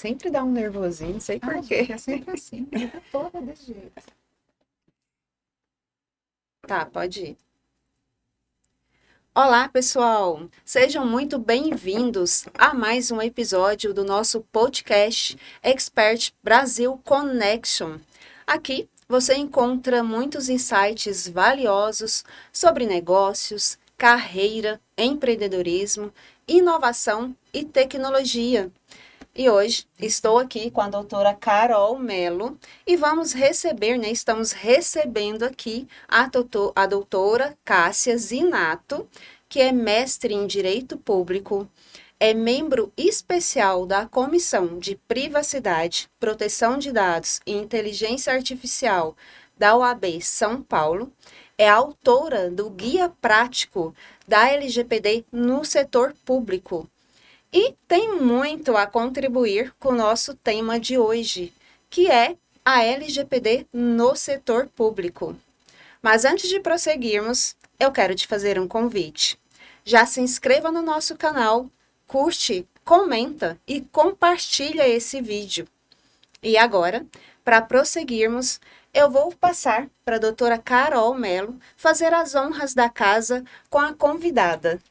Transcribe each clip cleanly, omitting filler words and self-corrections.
Sempre dá um nervosinho, não sei por quê. Gente, é sempre assim, toda desse jeito. Tá, pode ir. Olá, pessoal! Sejam muito bem-vindos a mais um episódio do nosso podcast Expert Brasil Connection. Aqui você encontra muitos insights valiosos sobre negócios, carreira, empreendedorismo, inovação e tecnologia. E hoje estou aqui com a doutora Carol Melo e estamos recebendo aqui a doutora Cássia Zinato, que é mestre em Direito Público, é membro especial da Comissão de Privacidade, Proteção de Dados e Inteligência Artificial da OAB São Paulo, é autora do Guia Prático da LGPD no Setor Público. E tem muito a contribuir com o nosso tema de hoje, que é a LGPD no setor público. Mas antes de prosseguirmos, eu quero te fazer um convite. Já se inscreva no nosso canal, curte, comenta e compartilha esse vídeo. E agora, para prosseguirmos, eu vou passar para a doutora Carol Melo fazer as honras da casa com a convidada.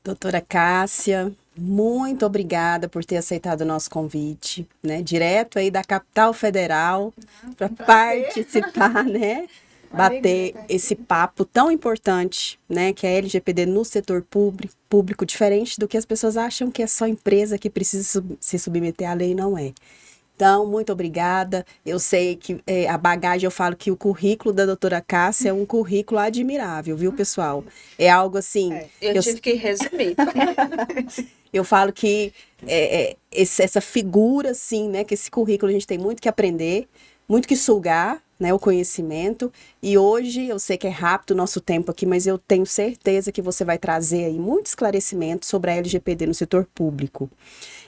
Doutora Cássia, muito obrigada por ter aceitado o nosso convite, né? Direto aí da capital federal para participar, né? Bater esse papo tão importante, né? Que é a LGPD no setor público, diferente do que as pessoas acham que é só empresa que precisa se submeter à lei, não é. Então, muito obrigada. Eu sei que a bagagem, eu falo que o currículo da doutora Cássia é um currículo admirável, viu, pessoal? É algo assim... Eu tive que resumir. Eu falo que essa figura, assim, né, que esse currículo a gente tem muito que aprender, muito que sugar, né, o conhecimento, e hoje eu sei que é rápido o nosso tempo aqui, mas eu tenho certeza que você vai trazer aí muito esclarecimento sobre a LGPD no setor público.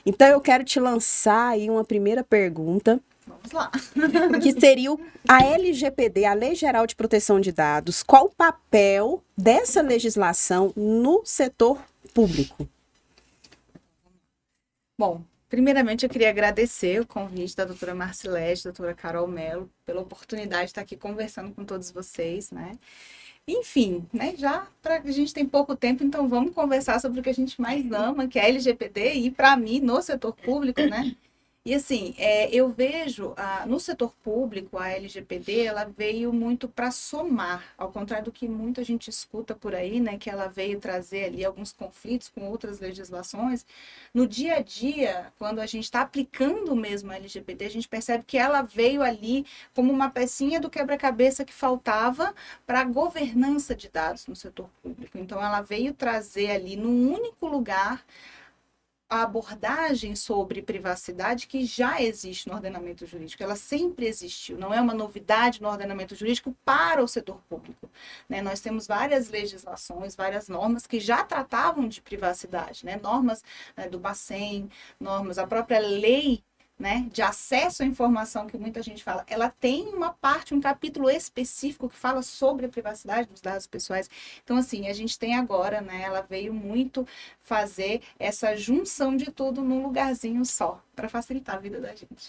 Então eu quero te lançar aí uma primeira pergunta, Vamos lá. que seria a LGPD, a Lei Geral de Proteção de Dados. Qual o papel dessa legislação no setor público? Bom, primeiramente eu queria agradecer o convite da doutora Marcilete, doutora Carol Melo, pela oportunidade de estar aqui conversando com todos vocês, né? Enfim, né, já a gente tem pouco tempo, então vamos conversar sobre o que a gente mais ama, que é a LGPD, e para mim, no setor público, né? E assim, eu vejo no setor público, a LGPD, ela veio muito para somar, ao contrário do que muita gente escuta por aí, né, que ela veio trazer ali alguns conflitos com outras legislações. No dia a dia, quando a gente está aplicando mesmo a LGPD, a gente percebe que ela veio ali como uma pecinha do quebra-cabeça que faltava para a governança de dados no setor público. Então, ela veio trazer ali num único lugar a abordagem sobre privacidade que já existe no ordenamento jurídico, ela sempre existiu, não é uma novidade no ordenamento jurídico para o setor público, né? Nós temos várias legislações, várias normas que já tratavam de privacidade, né? Normas, né, do Bacen, normas, a própria lei, né, de acesso à informação que muita gente fala, ela tem uma parte, um capítulo específico que fala sobre a privacidade dos dados pessoais. Então, assim, a gente tem agora, né, ela veio muito fazer essa junção de tudo num lugarzinho só, para facilitar a vida da gente.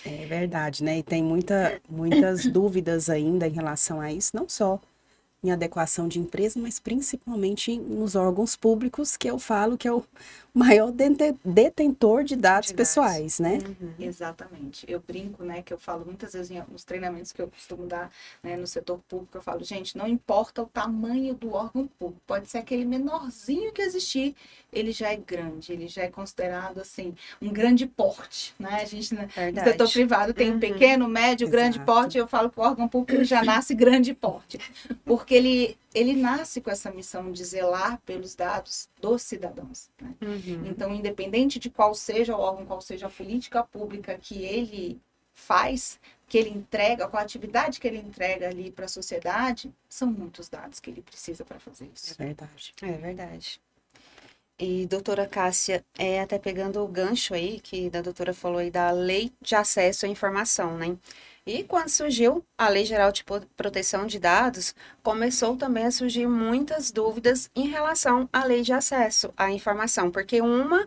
É verdade, né? E tem muitas dúvidas ainda em relação a isso, não só em adequação de empresa, mas principalmente nos órgãos públicos, que eu falo que é o maior detentor de dados pessoais, né? Exatamente. Eu brinco, né, que eu falo muitas vezes nos treinamentos que eu costumo dar, né, no setor público, eu falo, gente, não importa o tamanho do órgão público, pode ser aquele menorzinho que existir, ele já é grande, ele já é considerado, assim, um grande porte, né? A gente, no setor privado tem um pequeno, médio, grande porte, eu falo que o órgão público ele já nasce grande porte, porque ele nasce com essa missão de zelar pelos dados dos cidadãos, né? Então, independente de qual seja o órgão, qual seja a política pública que ele faz, que ele entrega, qual a atividade que ele entrega ali para a sociedade, são muitos dados que ele precisa para fazer isso. É verdade. É verdade. E, doutora Cássia, até pegando o gancho aí, que a doutora falou aí da Lei de Acesso à Informação, né? E quando surgiu a Lei Geral de Proteção de Dados, começou também a surgir muitas dúvidas em relação à lei de acesso à informação, porque uma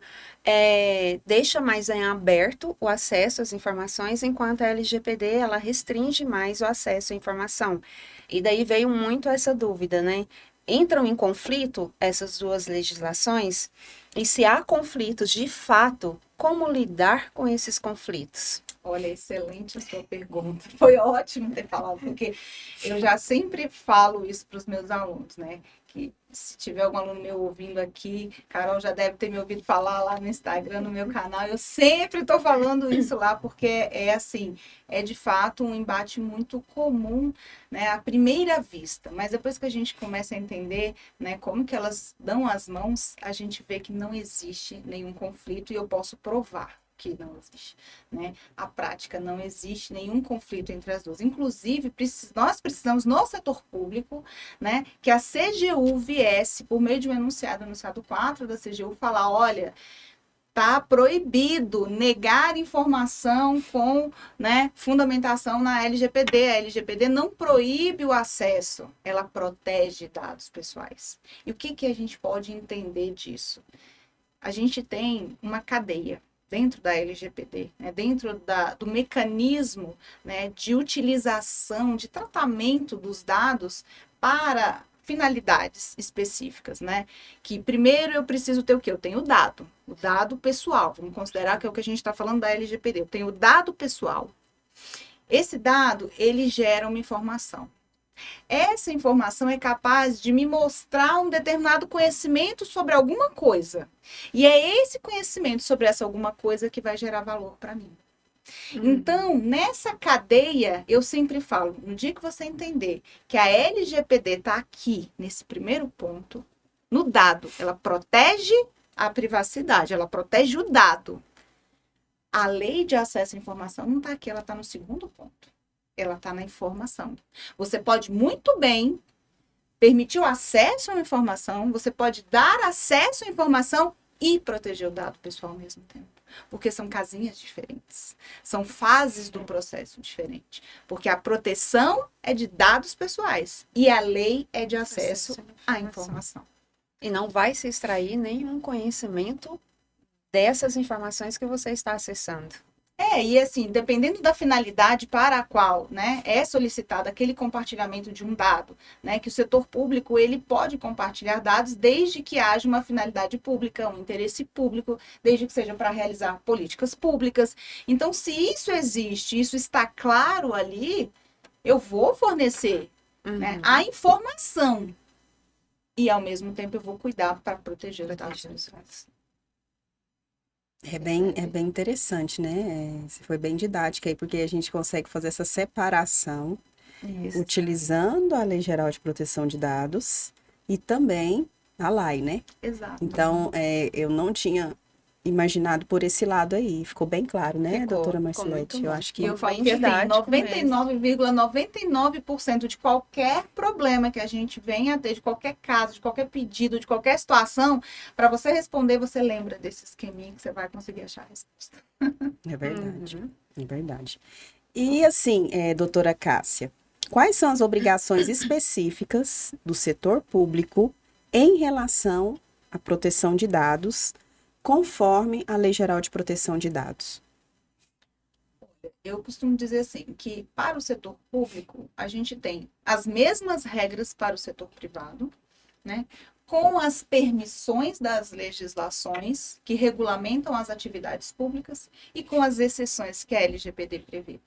deixa mais em aberto o acesso às informações, enquanto a LGPD ela restringe mais o acesso à informação. E daí veio muito essa dúvida, né? Entram em conflito essas duas legislações? E se há conflitos de fato, como lidar com esses conflitos? Olha, excelente a sua pergunta. Foi ótimo ter falado, porque eu já sempre falo isso para os meus alunos, né? Que se tiver algum aluno meu ouvindo aqui, Carol já deve ter me ouvido falar lá no Instagram, no meu canal. Eu sempre estou falando isso lá, porque é assim, é de fato um embate muito comum, né? À primeira vista. Mas depois que a gente começa a entender, né, como que elas dão as mãos, a gente vê que não existe nenhum conflito e eu posso provar que não existe, né? A prática não existe nenhum conflito entre as duas. Inclusive, nós precisamos no setor público, né, que a CGU viesse, por meio de um enunciado 4 da CGU, falar, olha, tá proibido negar informação com, né, fundamentação na LGPD. A LGPD não proíbe o acesso, ela protege dados pessoais. E o que a gente pode entender disso? A gente tem uma cadeia dentro da LGPD, né, dentro do mecanismo, né, de utilização, de tratamento dos dados para finalidades específicas, né? Que primeiro eu preciso ter o quê? Eu tenho o dado pessoal. Vamos considerar que é o que a gente está falando da LGPD. Eu tenho o dado pessoal. Esse dado, ele gera uma informação. Essa informação é capaz de me mostrar um determinado conhecimento sobre alguma coisa. E é esse conhecimento sobre essa alguma coisa que vai gerar valor para mim. Então, nessa cadeia, eu sempre falo, no dia que você entender que a LGPD está aqui, nesse primeiro ponto, no dado, ela protege a privacidade, ela protege o dado. A lei de acesso à informação não está aqui, ela está no segundo ponto. Ela está na informação. Você pode muito bem permitir o acesso à informação, você pode dar acesso à informação e proteger o dado pessoal ao mesmo tempo. Porque são casinhas diferentes. São fases do processo diferentes. Porque a proteção é de dados pessoais e a lei é de acesso à informação. E não vai se extrair nenhum conhecimento dessas informações que você está acessando. E assim, dependendo da finalidade para a qual, né, é solicitado aquele compartilhamento de um dado, né, que o setor público ele pode compartilhar dados desde que haja uma finalidade pública, um interesse público, desde que seja para realizar políticas públicas. Então, se isso existe, isso está claro ali, eu vou fornecer, né, a informação e, ao mesmo tempo, eu vou cuidar para proteger os dados pessoais. É bem interessante, né? Você foi bem didática aí, porque a gente consegue fazer essa separação utilizando a Lei Geral de Proteção de Dados e também a LAI, né? Exato. Então, eu não tinha imaginado por esse lado aí. Ficou bem claro, né, doutora Marcilete? Eu acho que eu falo que assim, 99,99% de qualquer problema que a gente venha a ter, de qualquer caso, de qualquer pedido, de qualquer situação, para você responder, você lembra desse esqueminha que você vai conseguir achar a resposta. É verdade, é verdade. E assim, doutora Cássia, quais são as obrigações específicas do setor público em relação à proteção de dados, conforme a Lei Geral de Proteção de Dados? Eu costumo dizer assim, que para o setor público, a gente tem as mesmas regras para o setor privado, né? Com as permissões das legislações que regulamentam as atividades públicas e com as exceções que a LGPD prevê,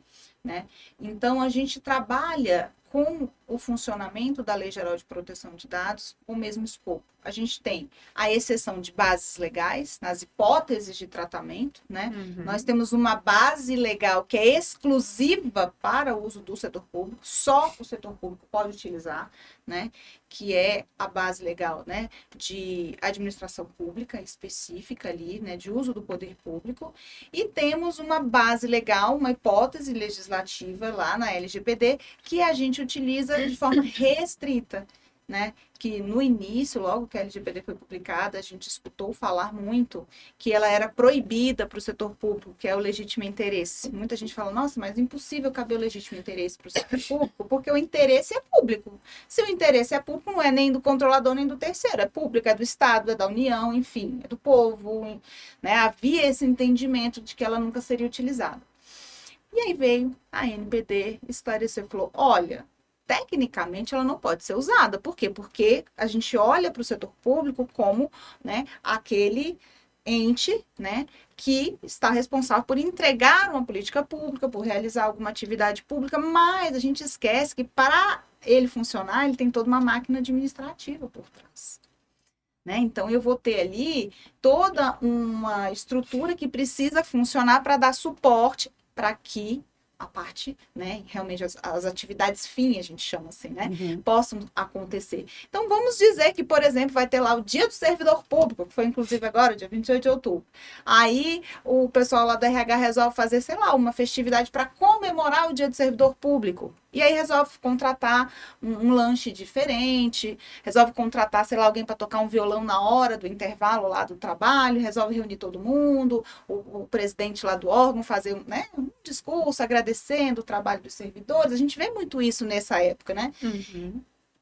né? Então, a gente trabalha com o funcionamento da Lei Geral de Proteção de Dados o mesmo escopo. A gente tem a exceção de bases legais, nas hipóteses de tratamento, né? Nós temos uma base legal que é exclusiva para o uso do setor público, só o setor público pode utilizar, né? Que é a base legal, né? De administração pública específica ali, né? De uso do poder público. E temos uma base legal, uma hipótese legislativa lá na LGPD, que a gente utiliza de forma restrita, né, que no início, logo que a LGPD foi publicada, a gente escutou falar muito que ela era proibida para o setor público, que é o legítimo interesse. Muita gente fala, nossa, mas é impossível caber o legítimo interesse para o setor público, porque o interesse é público. Se o interesse é público, não é nem do controlador nem do terceiro, é público, é do Estado, é da União, enfim, é do povo, né? Havia esse entendimento de que ela nunca seria utilizada. E aí veio a NPD, esclareceu e falou, olha, tecnicamente ela não pode ser usada. Por quê? Porque a gente olha para o setor público como, né, aquele ente, né, que está responsável por entregar uma política pública, por realizar alguma atividade pública, mas a gente esquece que para ele funcionar, ele tem toda uma máquina administrativa por trás. Né? Então, eu vou ter ali toda uma estrutura que precisa funcionar para dar suporte para que a parte, né, realmente as atividades fim, a gente chama assim, né, possam acontecer. Então, vamos dizer que, por exemplo, vai ter lá o Dia do Servidor Público, que foi inclusive agora, dia 28 de outubro. Aí, o pessoal lá do RH resolve fazer, sei lá, uma festividade para comemorar o Dia do Servidor Público. E aí resolve contratar um lanche diferente, resolve contratar, sei lá, alguém para tocar um violão na hora do intervalo lá do trabalho, resolve reunir todo mundo, o presidente lá do órgão fazer, né, um discurso agradecendo o trabalho dos servidores. A gente vê muito isso nessa época, né?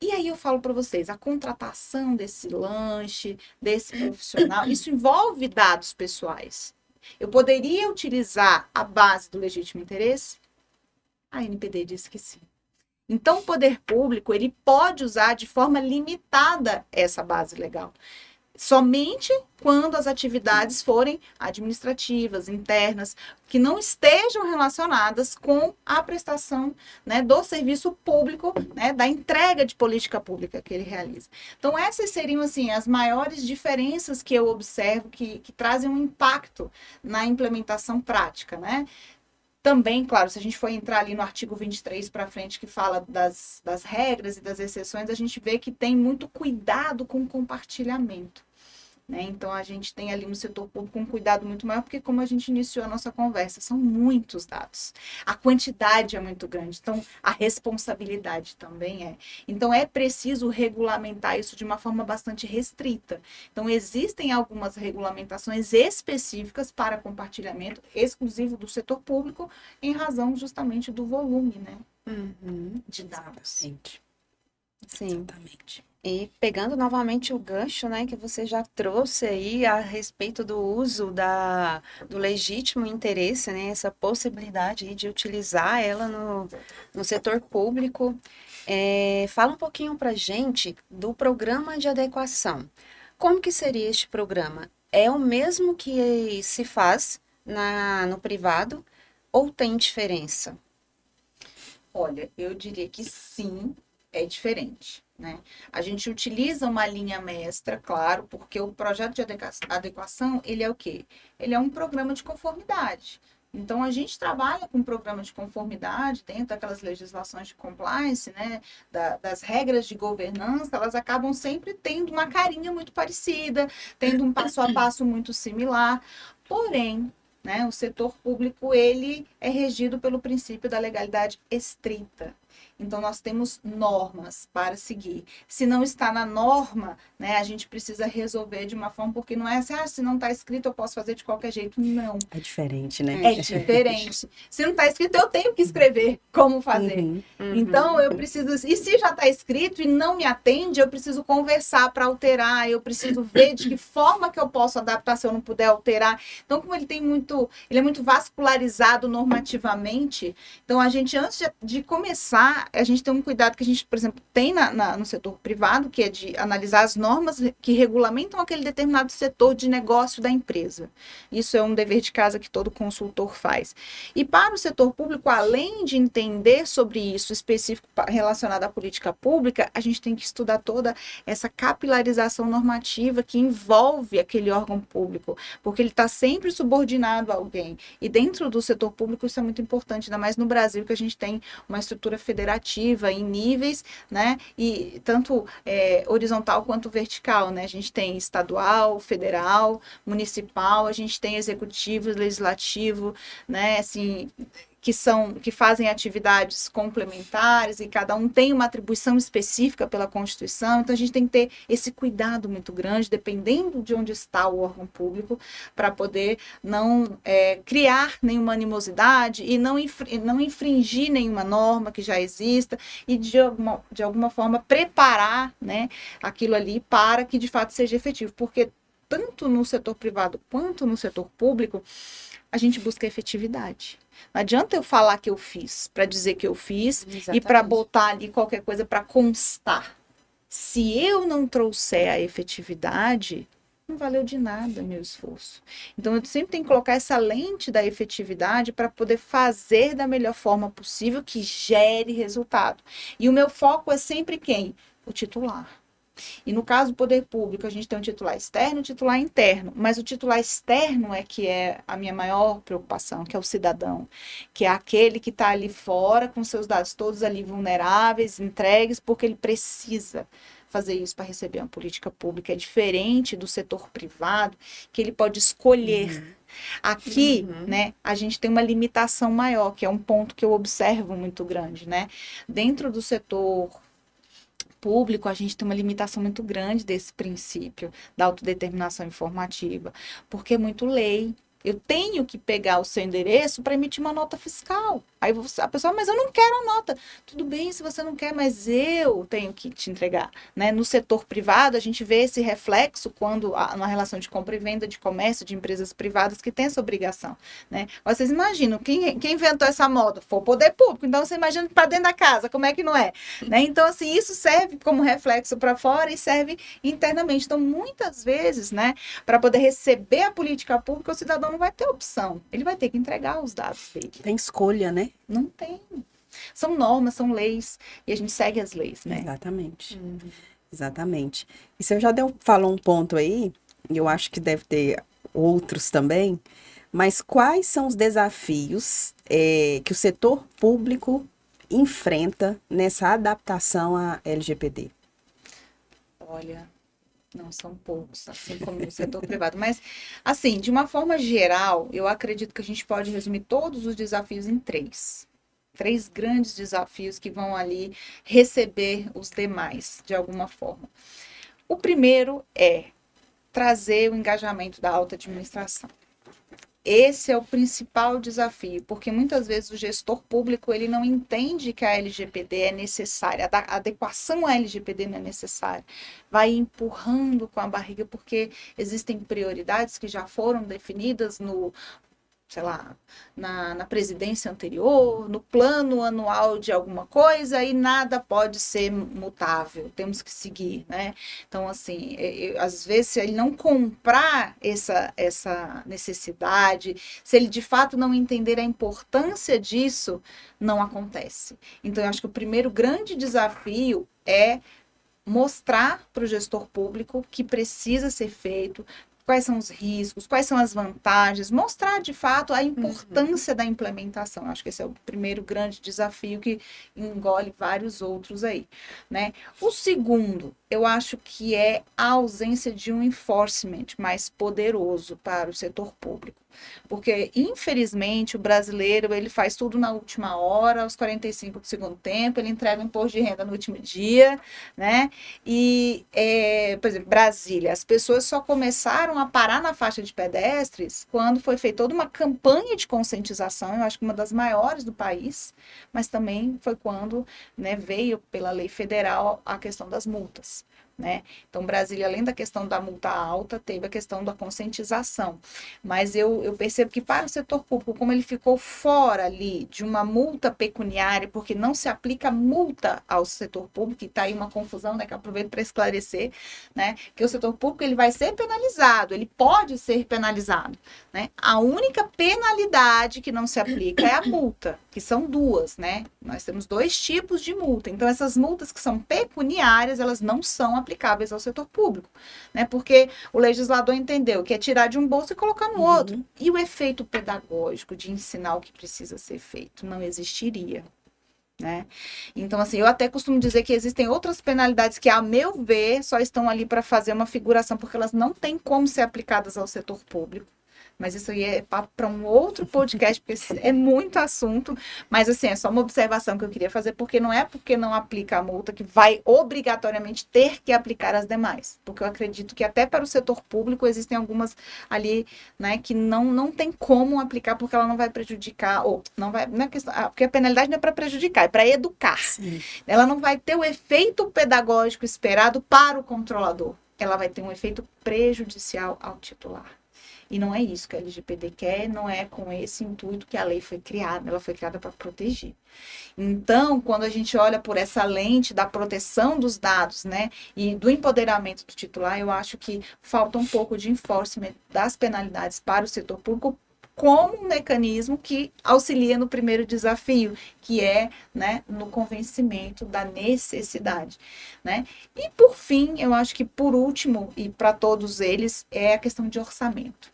E aí eu falo para vocês, a contratação desse lanche, desse profissional, isso envolve dados pessoais. Eu poderia utilizar a base do legítimo interesse? A NPD disse que sim. Então, o poder público, ele pode usar de forma limitada essa base legal. Somente quando as atividades forem administrativas, internas, que não estejam relacionadas com a prestação, né, do serviço público, né, da entrega de política pública que ele realiza. Então, essas seriam, assim, as maiores diferenças que eu observo que trazem um impacto na implementação prática, né? Também, claro, se a gente for entrar ali no artigo 23 para frente, que fala das regras e das exceções, a gente vê que tem muito cuidado com o compartilhamento. Né? Então, a gente tem ali no setor público um cuidado muito maior, porque como a gente iniciou a nossa conversa, são muitos dados. A quantidade é muito grande, então a responsabilidade também é. Então, é preciso regulamentar isso de uma forma bastante restrita. Então, existem algumas regulamentações específicas para compartilhamento exclusivo do setor público, em razão justamente do volume, né? De dados. Sim. Exatamente. E pegando novamente o gancho, né, que você já trouxe aí a respeito do uso do legítimo interesse, né, essa possibilidade aí de utilizar ela no setor público, fala um pouquinho para a gente do programa de adequação. Como que seria este programa? É o mesmo que se faz no privado ou tem diferença? Olha, eu diria que sim, é diferente. Né? A gente utiliza uma linha mestra, claro, porque o projeto de adequação, ele é o quê? Ele é um programa de conformidade. Então, a gente trabalha com um programa de conformidade dentro daquelas legislações de compliance, né? Das regras de governança, elas acabam sempre tendo uma carinha muito parecida, tendo um passo a passo muito similar. Porém, né, o setor público, ele é regido pelo princípio da legalidade estrita. Então, nós temos normas para seguir. Se não está na norma, né, a gente precisa resolver de uma forma, porque não é assim, se não está escrito, eu posso fazer de qualquer jeito. Não. É diferente, né? É diferente. Se não está escrito, eu tenho que escrever como fazer. Então, eu preciso... E se já está escrito e não me atende, eu preciso conversar para alterar, eu preciso ver de que forma que eu posso adaptar se eu não puder alterar. Então, como ele é muito vascularizado normativamente, então, a gente, antes de começar, a gente tem um cuidado que a gente, por exemplo, tem no setor privado, que é de analisar as normas que regulamentam aquele determinado setor de negócio da empresa. Isso é um dever de casa que todo consultor faz. E para o setor público, além de entender sobre isso específico relacionado à política pública, a gente tem que estudar toda essa capilarização normativa que envolve aquele órgão público, porque ele está sempre subordinado a alguém. E dentro do setor público isso é muito importante, ainda mais no Brasil, que a gente tem uma estrutura federativa em níveis, né? E tanto horizontal quanto vertical, né? A gente tem estadual, federal, municipal, a gente tem executivo, legislativo, né? Assim, que fazem atividades complementares e cada um tem uma atribuição específica pela Constituição. Então, a gente tem que ter esse cuidado muito grande, dependendo de onde está o órgão público, para poder não criar nenhuma animosidade e não infringir nenhuma norma que já exista e, de alguma forma, preparar, né, aquilo ali para que, de fato, seja efetivo. Porque tanto no setor privado quanto no setor público, a gente busca efetividade. Não adianta eu falar que eu fiz, para dizer que eu fiz, Exatamente. e para botar ali qualquer coisa para constar. Se eu não trouxer a efetividade, não valeu de nada meu esforço. Então, eu sempre tenho que colocar essa lente da efetividade para poder fazer da melhor forma possível que gere resultado. E o meu foco é sempre quem? O titular. E no caso do poder público, a gente tem um titular externo e um titular interno, mas o titular externo é que é a minha maior preocupação, que é o cidadão, que é aquele que está ali fora, com seus dados todos ali vulneráveis, entregues, porque ele precisa fazer isso para receber uma política pública. É diferente do setor privado, que ele pode escolher. Aqui, né, a gente tem uma limitação maior, que é um ponto que eu observo muito grande, né? Dentro do setor público, a gente tem uma limitação muito grande desse princípio da autodeterminação informativa, porque é muito lei. Eu tenho que pegar o seu endereço para emitir uma nota fiscal. Aí a pessoa, mas eu não quero a nota. Tudo bem se você não quer, mas eu tenho que te entregar, né? No setor privado, a gente vê esse reflexo quando na relação de compra e venda de comércio, de empresas privadas que tem essa obrigação, né? Vocês imaginam, quem inventou essa moda? Foi o poder público. Então, você imagina para dentro da casa, como é que não é? Né? Então, assim, isso serve como reflexo para fora e serve internamente. Então, muitas vezes, né, para poder receber a política pública, o cidadão não vai ter opção. Ele vai ter que entregar os dados dele. Tem escolha, né? Não tem. São normas, são leis. E a gente segue as leis, né? Exatamente. Exatamente. E você já falou um ponto aí, e eu acho que deve ter outros também, mas quais são os desafios que o setor público enfrenta nessa adaptação à LGPD? Olha, não são poucos, assim como no setor privado. Mas, assim, de uma forma geral, eu acredito que a gente pode resumir todos os desafios em três. Três grandes desafios que vão ali receber os demais, de alguma forma. O primeiro é trazer o engajamento da alta administração. Esse é o principal desafio, porque muitas vezes o gestor público ele não entende que a LGPD é necessária, a adequação à LGPD não é necessária. Vai empurrando com a barriga, porque existem prioridades que já foram definidas no, sei lá, na presidência anterior, no plano anual de alguma coisa, e nada pode ser mutável, temos que seguir, né? Então, assim, às vezes, se ele não comprar essa necessidade, se ele de fato não entender a importância disso, não acontece. Então, eu acho que o primeiro grande desafio é mostrar para o gestor público que precisa ser feito, quais são os riscos, quais são as vantagens, mostrar de fato a importância da implementação. Acho que esse é o primeiro grande desafio que engole vários outros aí, né? O segundo, eu acho que é a ausência de um enforcement mais poderoso para o setor público. Porque, infelizmente, o brasileiro, ele faz tudo na última hora, aos 45 do segundo tempo, ele entrega o imposto de renda no último dia, né? E, por exemplo, Brasília, as pessoas só começaram a parar na faixa de pedestres quando foi feita toda uma campanha de conscientização, eu acho que uma das maiores do país, mas também foi quando, né, veio pela lei federal a questão das multas. Né? Então, Brasília, além da questão da multa alta, teve a questão da conscientização. Mas eu percebo que para o setor público, como ele ficou fora ali de uma multa pecuniária, porque não se aplica multa ao setor público, e está aí uma confusão, né, que eu aproveito para esclarecer, né, que o setor público ele vai ser penalizado, ele pode ser penalizado. Né? A única penalidade que não se aplica é a multa, que são duas, né? Nós temos dois tipos de multa. Então, essas multas que são pecuniárias, elas não são aplicáveis ao setor público, né? Porque o legislador entendeu que é tirar de um bolso e colocar no outro. E o efeito pedagógico de ensinar o que precisa ser feito não existiria. Né? Então, assim, eu até costumo dizer que existem outras penalidades que, a meu ver, só estão ali para fazer uma figuração, porque elas não têm como ser aplicadas ao setor público. Mas isso aí é para um outro podcast, porque é muito assunto. Mas, assim, é só uma observação que eu queria fazer, porque não é porque não aplica a multa que vai obrigatoriamente ter que aplicar as demais. Porque eu acredito que até para o setor público existem algumas ali, né, que não tem como aplicar, porque ela não vai prejudicar, ou não vai, não é questão, porque a penalidade não é para prejudicar, é para educar. Sim. Ela não vai ter o efeito pedagógico esperado para o controlador. Ela vai ter um efeito prejudicial ao titular. E não é isso que a LGPD quer, não é com esse intuito que a lei foi criada. Ela foi criada para proteger. Então, quando a gente olha por essa lente da proteção dos dados, né, e do empoderamento do titular, eu acho que falta um pouco de enforcement das penalidades para o setor público como um mecanismo que auxilia no primeiro desafio, que é, né, no convencimento da necessidade, né? E por fim, eu acho que por último, e para todos eles, é a questão de orçamento.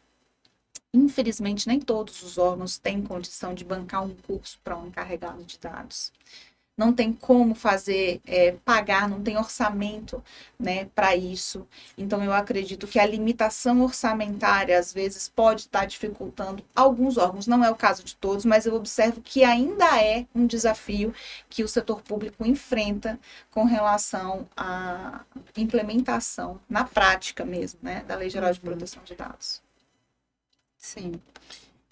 Infelizmente, nem todos os órgãos têm condição de bancar um curso para um encarregado de dados. Não tem como fazer, pagar, não tem orçamento, né, para isso. Então, eu acredito que a limitação orçamentária, às vezes, pode estar dificultando alguns órgãos. Não é o caso de todos, mas eu observo que ainda é um desafio que o setor público enfrenta com relação à implementação, na prática mesmo, né, da Lei Geral de Proteção de Dados. Sim.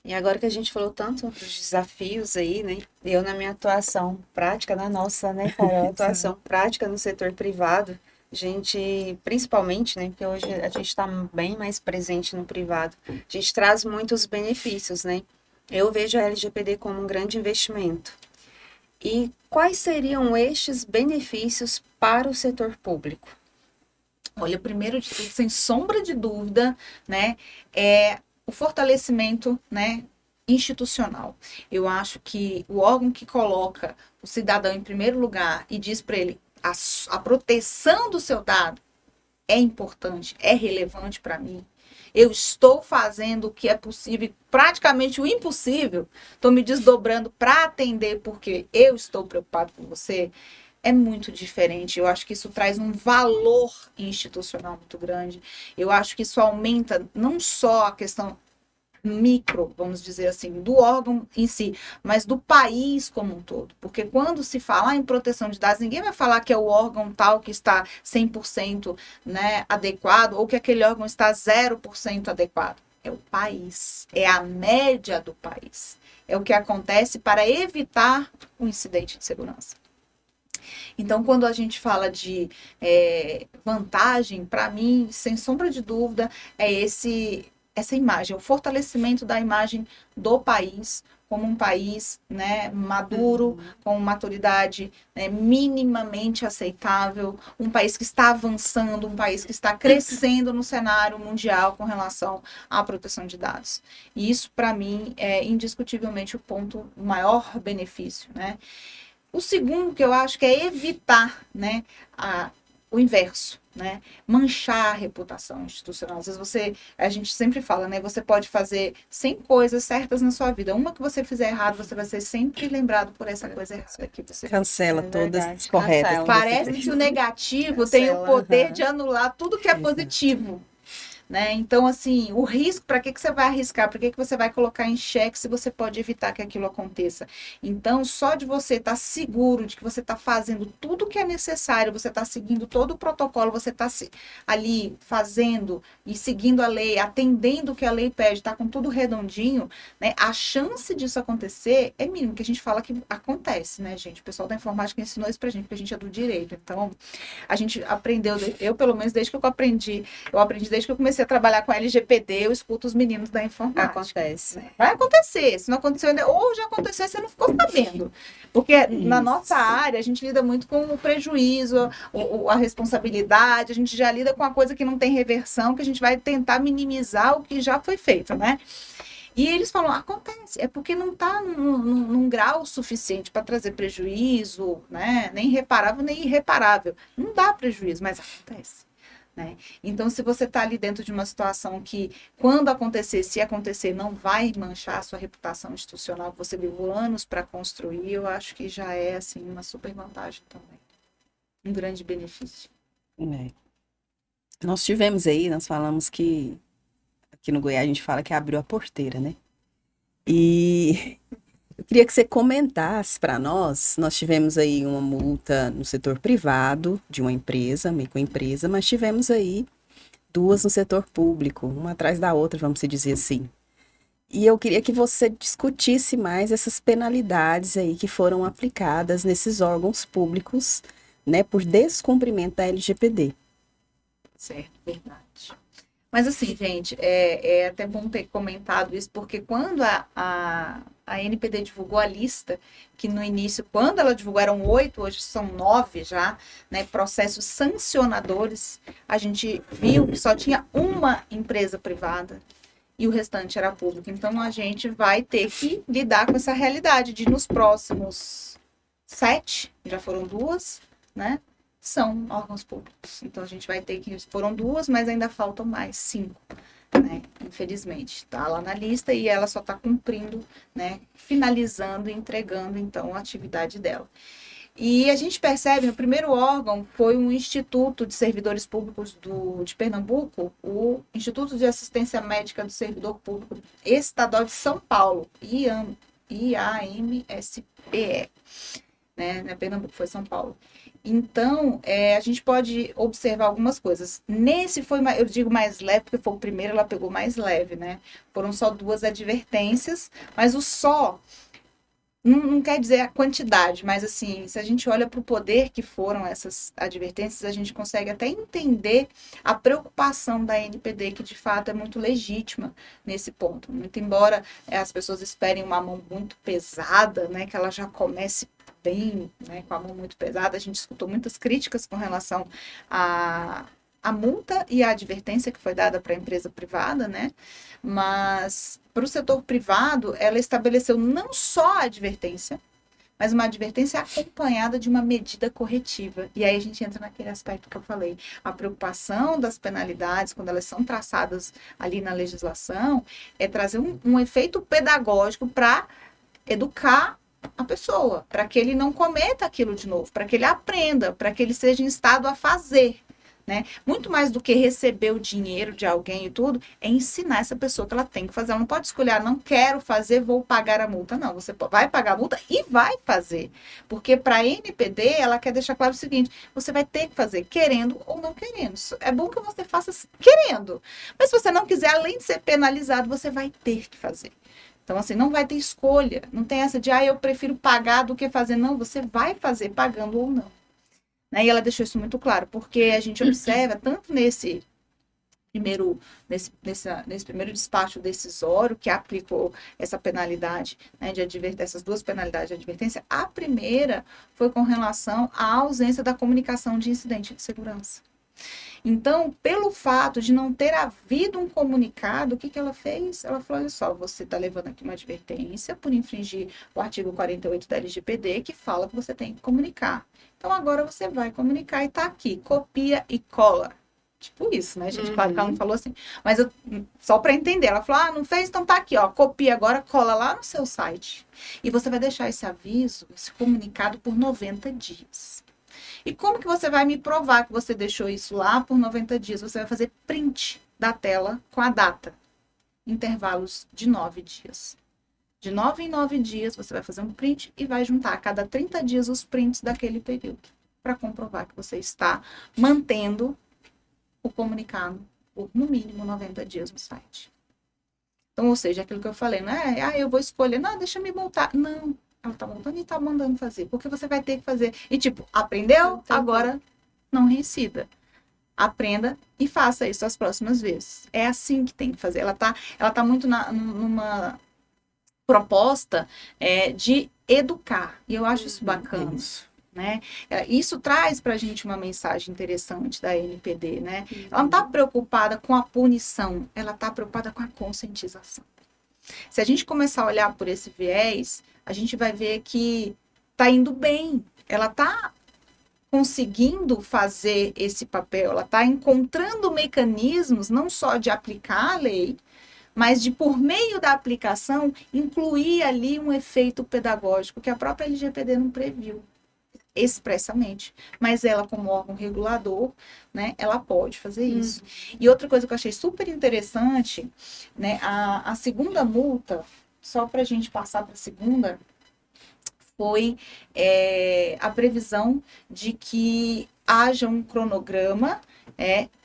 E agora que a gente falou tanto dos desafios aí, né? Eu na minha atuação prática, na nossa, né, Carol, atuação prática no setor privado, a gente, principalmente, né, porque hoje a gente está bem mais presente no privado, a gente traz muitos benefícios, né? Eu vejo a LGPD como um grande investimento. E quais seriam estes benefícios para o setor público? Olha, primeiro de tudo, sem sombra de dúvida, né, é o fortalecimento, né, institucional. Eu acho que o órgão que coloca o cidadão em primeiro lugar e diz para ele a proteção do seu dado é importante, é relevante para mim. Eu estou fazendo o que é possível, praticamente o impossível. Estou me desdobrando para atender porque eu estou preocupado com você. É muito diferente. Eu acho que isso traz um valor institucional muito grande. Eu acho que isso aumenta não só a questão micro, vamos dizer assim, do órgão em si, mas do país como um todo. Porque quando se falar em proteção de dados, ninguém vai falar que é o órgão tal que está 100%, né, adequado ou que aquele órgão está 0% adequado. É o país, é a média do país. É o que acontece para evitar um incidente de segurança. Então, quando a gente fala de vantagem, para mim, sem sombra de dúvida, é essa imagem, o fortalecimento da imagem do país como um país, né, maduro, com maturidade, né, minimamente aceitável, um país que está avançando, um país que está crescendo no cenário mundial com relação à proteção de dados. E isso, para mim, é indiscutivelmente o maior benefício, né? O segundo que eu acho que é evitar, né, o inverso, né, manchar a reputação institucional. Às vezes a gente sempre fala, né, você pode fazer 100 coisas certas na sua vida. Uma que você fizer errado, você vai ser sempre lembrado por essa coisa errada que você Cancela todas verdade. as corretas. Cancela. Parece que o negativo tem o poder de anular tudo que é positivo. Né? Então, assim, o risco, para que você vai arriscar? Para que você vai colocar em xeque se você pode evitar que aquilo aconteça? Então, só de você estar seguro de que você está fazendo tudo o que é necessário, você está seguindo todo o protocolo, você está ali fazendo e seguindo a lei, atendendo o que a lei pede, está com tudo redondinho, né? A chance disso acontecer é mínima, que a gente fala que acontece, né, gente? O pessoal da informática ensinou isso pra gente, porque a gente é do direito. Então, a gente aprendeu, eu pelo menos desde que eu aprendi desde que eu comecei a trabalhar com LGPD, eu escuto os meninos da informática. Acontece. Vai acontecer. Se não aconteceu ainda, ou já aconteceu, você não ficou sabendo. Porque na nossa área, a gente lida muito com o prejuízo, a responsabilidade, a gente já lida com a coisa que não tem reversão, que a gente vai tentar minimizar o que já foi feito, né? E eles falam, acontece, é porque não está num grau suficiente para trazer prejuízo, né? Nem reparável, nem irreparável. Não dá prejuízo, mas acontece. Né? Então, se você está ali dentro de uma situação que, quando acontecer, se acontecer, não vai manchar a sua reputação institucional, que você levou anos para construir, eu acho que já é assim, uma super vantagem também. Um grande benefício. Nós tivemos aí, nós falamos que que no Goiás a gente fala que abriu a porteira, né? E eu queria que você comentasse para nós. Nós tivemos aí uma multa no setor privado de uma empresa, microempresa, mas tivemos aí duas no setor público, uma atrás da outra, vamos dizer assim. E eu queria que você discutisse mais essas penalidades aí que foram aplicadas nesses órgãos públicos, né, por descumprimento da LGPD. Certo, verdade. Mas assim, gente, é até bom ter comentado isso, porque quando a NPD divulgou a lista, que no início, quando ela divulgou, eram 8, hoje são 9 já, né, processos sancionadores, a gente viu que só tinha uma empresa privada e o restante era público. Então, a gente vai ter que lidar com essa realidade de nos próximos 7, já foram 2, né? São órgãos públicos. Então, a gente vai ter que... Foram 2, mas ainda faltam mais 5, né? Infelizmente. Está lá na lista e ela só está cumprindo, né? Finalizando e entregando, então, a atividade dela. E a gente percebe, o primeiro órgão foi um Instituto de Servidores Públicos de Pernambuco, o Instituto de Assistência Médica do Servidor Público Estadual de São Paulo, IAMSPE, né? Pernambuco, foi São Paulo. Então, a gente pode observar algumas coisas. Nesse foi, eu digo mais leve, porque foi o primeiro, ela pegou mais leve, né? Foram só 2 advertências, mas o só não quer dizer a quantidade, mas assim, se a gente olha para o poder que foram essas advertências, a gente consegue até entender a preocupação da NPD, que de fato é muito legítima nesse ponto. Muito embora as pessoas esperem uma mão muito pesada, né? Que ela já comece bem, né, com a mão muito pesada. A gente escutou muitas críticas com relação a multa e a advertência que foi dada para a empresa privada, né? Mas para o setor privado, ela estabeleceu não só a advertência, mas uma advertência acompanhada de uma medida corretiva. E aí a gente entra naquele aspecto que eu falei, a preocupação das penalidades, quando elas são traçadas ali na legislação, é trazer um efeito pedagógico para educar a pessoa, para que ele não cometa aquilo de novo, para que ele aprenda, para que ele seja instado a fazer, né? Muito mais do que receber o dinheiro de alguém e tudo, é ensinar essa pessoa que ela tem que fazer. Ela não pode escolher, não quero fazer, vou pagar a multa. Não, você vai pagar a multa e vai fazer. Porque para a NPD, ela quer deixar claro o seguinte, você vai ter que fazer, querendo ou não querendo. É bom que você faça querendo. Mas se você não quiser, além de ser penalizado, você vai ter que fazer. Então, assim, não vai ter escolha. Não tem essa de, eu prefiro pagar do que fazer. Não, você vai fazer pagando ou não. Né? E ela deixou isso muito claro, porque a gente observa, tanto nesse primeiro despacho decisório, que aplicou essa penalidade, né, essas 2 penalidades de advertência, a primeira foi com relação à ausência da comunicação de incidente de segurança. Então, pelo fato de não ter havido um comunicado, o que ela fez? Ela falou, olha só, você está levando aqui uma advertência por infringir o artigo 48 da LGPD, que fala que você tem que comunicar. Então, agora você vai comunicar e está aqui, copia e cola. Tipo isso, né, gente? Claro que ela não falou assim, mas só para entender. Ela falou, não fez? Então tá aqui, ó, copia agora, cola lá no seu site. E você vai deixar esse aviso, esse comunicado por 90 dias. E como que você vai me provar que você deixou isso lá por 90 dias? Você vai fazer print da tela com a data. Intervalos de 9 dias. De 9 em 9 dias, você vai fazer um print e vai juntar a cada 30 dias os prints daquele período. Para comprovar que você está mantendo o comunicado por, no mínimo, 90 dias no site. Então, ou seja, aquilo que eu falei, não é, eu vou escolher, não, deixa eu me multar. Não. Ela tá montando e tá mandando fazer. Porque você vai ter que fazer. E tipo, aprendeu? Agora não reincida. Aprenda e faça isso as próximas vezes. É assim que tem que fazer. Ela tá muito numa proposta de educar. E eu acho isso bacana. Isso. Né? Isso traz pra gente uma mensagem interessante da NPD, né? Ela não tá preocupada com a punição. Ela tá preocupada com a conscientização. Se a gente começar a olhar por esse viés, a gente vai ver que está indo bem. Ela está conseguindo fazer esse papel, ela está encontrando mecanismos não só de aplicar a lei, mas de, por meio da aplicação, incluir ali um efeito pedagógico que a própria LGPD não previu. expressamente, mas ela como órgão regulador, né, ela pode fazer isso. E outra coisa que eu achei super interessante, né, a segunda multa, só para a gente passar para a segunda, foi a previsão de que haja um cronograma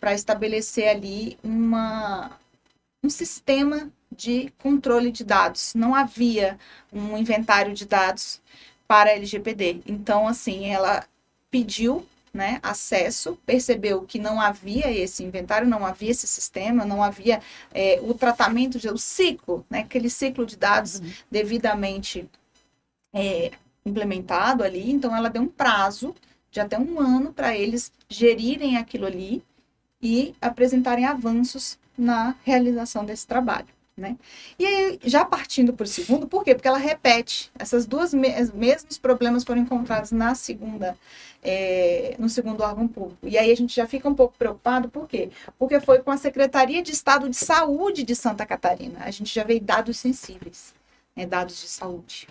para estabelecer ali um sistema de controle de dados. Não havia um inventário de dados para a LGPD. Então, assim, ela pediu, né, acesso, percebeu que não havia esse inventário, não havia esse sistema, não havia o tratamento, o ciclo, né, aquele ciclo de dados devidamente implementado ali. Então, ela deu um prazo de até 1 ano para eles gerirem aquilo ali e apresentarem avanços na realização desse trabalho, né? E aí, já partindo para o segundo, por quê? Porque ela repete. Essas duas mesmos problemas foram encontrados na segunda, no segundo órgão público. E aí a gente já fica um pouco preocupado, por quê? Porque foi com a Secretaria de Estado de Saúde de Santa Catarina. A gente já veio dados sensíveis, né, dados de saúde.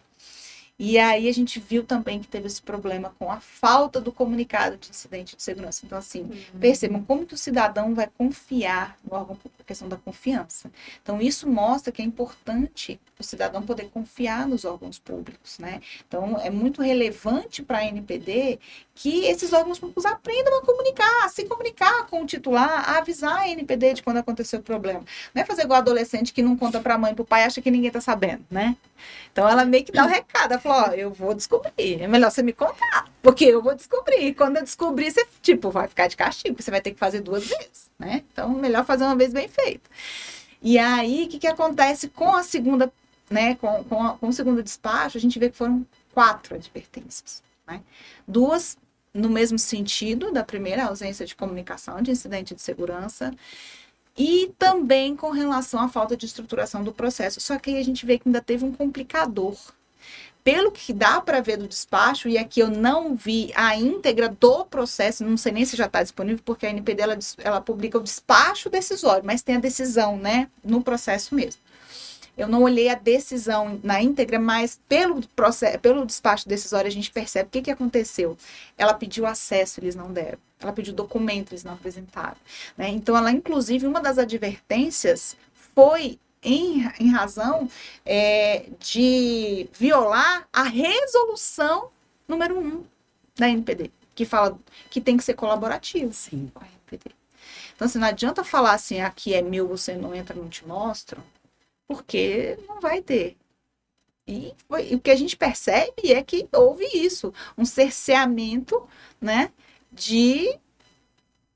E aí a gente viu também que teve esse problema com a falta do comunicado de incidente de segurança. Então, assim, percebam como que o cidadão vai confiar no órgão público, a questão da confiança. Então, isso mostra que é importante o cidadão poder confiar nos órgãos públicos, né? Então, é muito relevante para a NPD que esses órgãos públicos aprendam a comunicar, a se comunicar com o titular, a avisar a NPD de quando aconteceu o problema. Não é fazer igual adolescente que não conta para a mãe e para o pai, acha que ninguém está sabendo, né? Então, ela meio que dá o recado, ela falou, ó, eu vou descobrir, é melhor você me contar, porque eu vou descobrir, e quando eu descobrir, você, tipo, vai ficar de castigo, porque você vai ter que fazer 2 vezes, né? Então, melhor fazer uma vez bem feita. E aí, o que acontece com a segunda, né, com o segundo despacho, a gente vê que foram 4 advertências, né? 2 no mesmo sentido da primeira, ausência de comunicação, de incidente de segurança, e também com relação à falta de estruturação do processo. Só que aí a gente vê que ainda teve um complicador. Pelo que dá para ver do despacho, e aqui eu não vi a íntegra do processo, não sei nem se já está disponível, porque a NPD ela publica o despacho decisório, mas tem a decisão, né, no processo mesmo. Eu não olhei a decisão na íntegra, mas pelo despacho decisório a gente percebe o que aconteceu. Ela pediu acesso, eles não deram. Ela pediu documento, eles não apresentaram, né? Então, ela, inclusive, uma das advertências foi em razão de violar a resolução número 1 da NPD, que fala que tem que ser colaborativo. Sim. Com a NPD. Então, assim, não adianta falar assim, aqui é meu, você não entra, não te mostro, porque não vai ter. E o que a gente percebe é que houve isso, um cerceamento, né, de